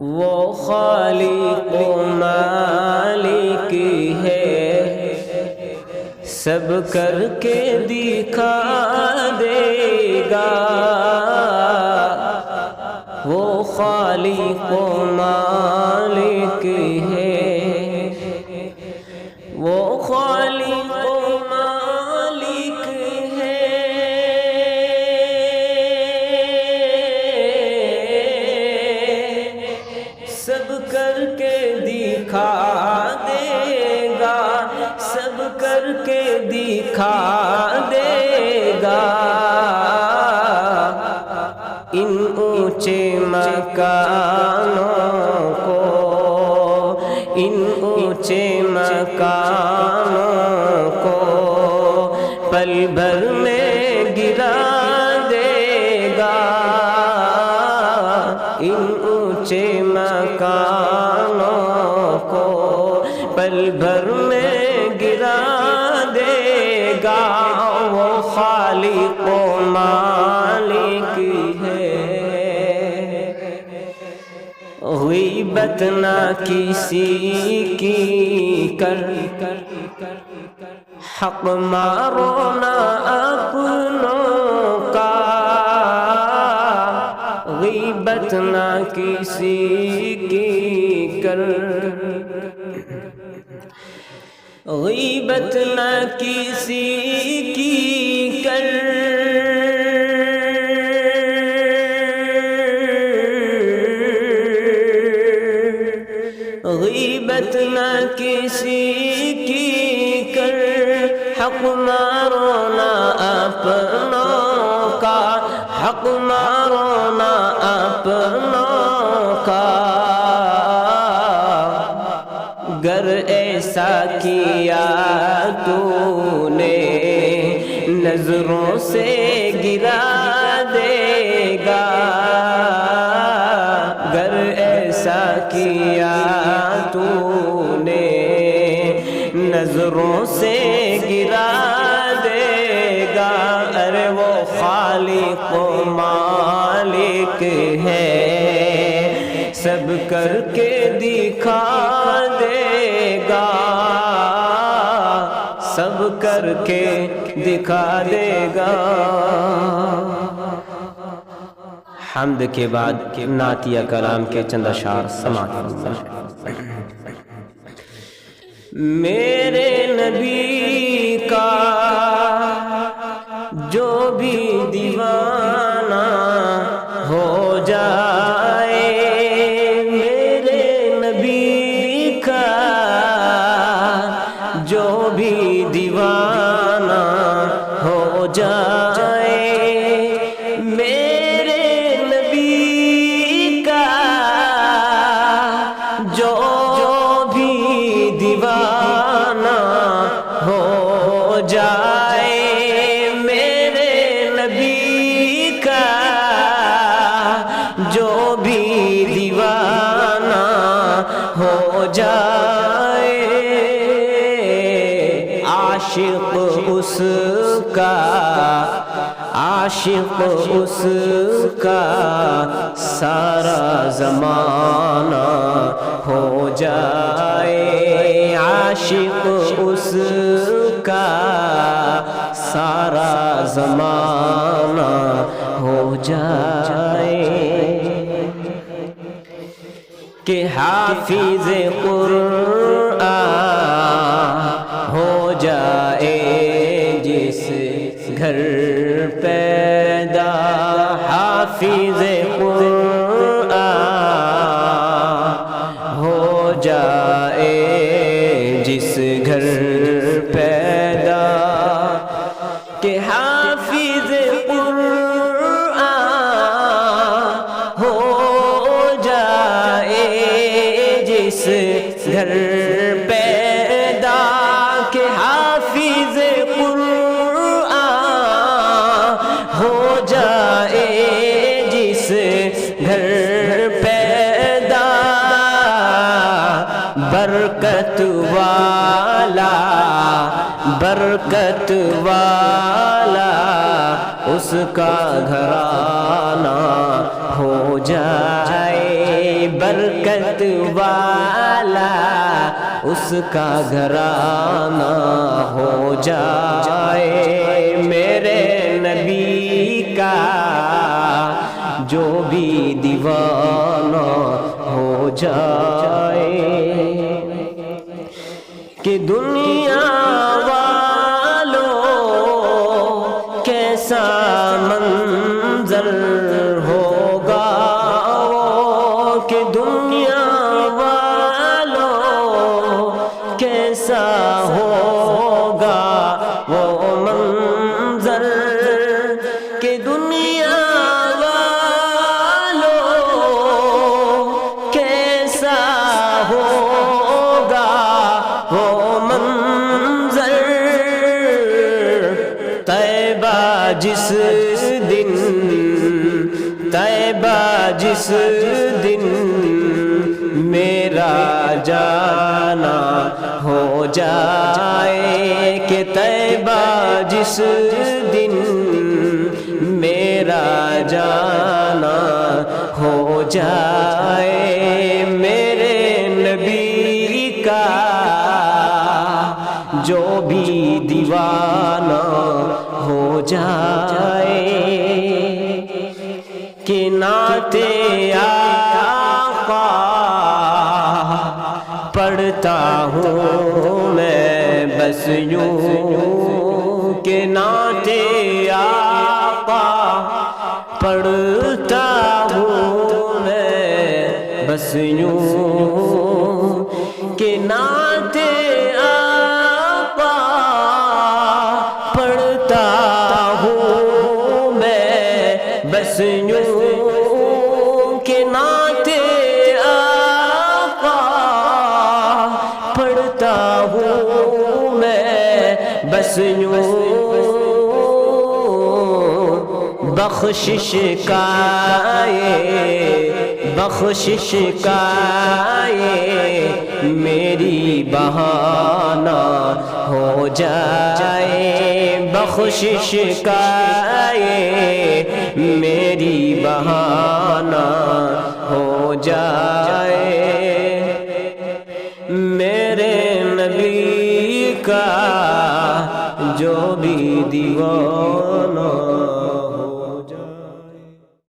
وہ خالق و مالک ہے، سب کر کے دکھا دے گا۔ وہ خالق و مالک ہے، وہ خالق و مالک ہے، سب کر کے دکھا دے گا، سب کر کے دکھا دے گا۔ ان اونچے مکانوں کو، ان اونچے مکانوں کو پل بھر میں گرا دے گا۔ ان اونچے مکانوں کو پل بھر میں گرا دے گا۔ وہ خالق و مالک ہے، غیبت نہ کسی کی کر، حق مارو نہ اپنوں کا۔ غیبت نہ کسی کی کر، غیبت نہ کسی کی کر، غیبت نہ کسی کی کر، حق مارو نہ اپنوں کا، حق مارو نہ اپنوں کا۔ گر ایسا کیا تو نے نظروں سے گرا دے گا۔ گر ایسا کیا تو نے نظروں سے گرا دے گا۔ ارے وہ خالق و مالک ہے، سب کر کے دکھا دے گا، سب کر کے دکھا دے گا۔ حمد کے بعد نعتیہ کلام کے چند اشعار سماعت فرمائیں۔ میرے نبی کا جو بھی دیوانہ ہو جائے، میرے نبی کا جو بھی دیوانہ ہو جائے، میرے نبی کا جو بھی دیوانہ ہو جائے، میرے نبی کا جو بھی دیوانہ ہو جائے، عاشق اس کا، عاشق اس کا سارا زمانہ ہو جائے، عاشق اس کا سارا زمانہ ہو جائے۔ کہ حافظ قرآن ہو جائے جس گھر پیدا، حافظ قرآن ہو جائے جس گھر پیدا، کہ حافظ قرآن ہو جائے جس گھر پیدا، کہ حافظ قرآن ہو جائے جس گھر پیدا، برکت والا، برکت والا اس کا گھرانہ ہو جائے، برکت والا اس کا گھرانہ ہو جائے، میرے نبی کا جو بھی دیوانہ ہو جائے، کہ دنیا کیسا منظر ہوگا وہ، کہ دنیا والوں کیسا ہوگا وہ منظر، کہ دنیا والوں کیسا ہوگا وہ منظر، جس دن طیبہ جس دن میرا جانا ہو جائے، کہ طیبہ جس دن میرا جانا ہو جائے، میرے نبی کا جو بھی دیوانہ ہو جائے، کہ نعت آقا پڑھتا ہوں میں بس یوں، کہ نعت آقا پڑھتا ہوں میں بس یوں، کہ نعت بس یوں، کہ نعت آقا پڑھتا ہوں میں بس یوں، بخشش کا بخشش کا میری بہانہ ہو جائے، بخشش کا میری بہانہ ہو جائے، میرے نبی کا جو بھی دیوانہ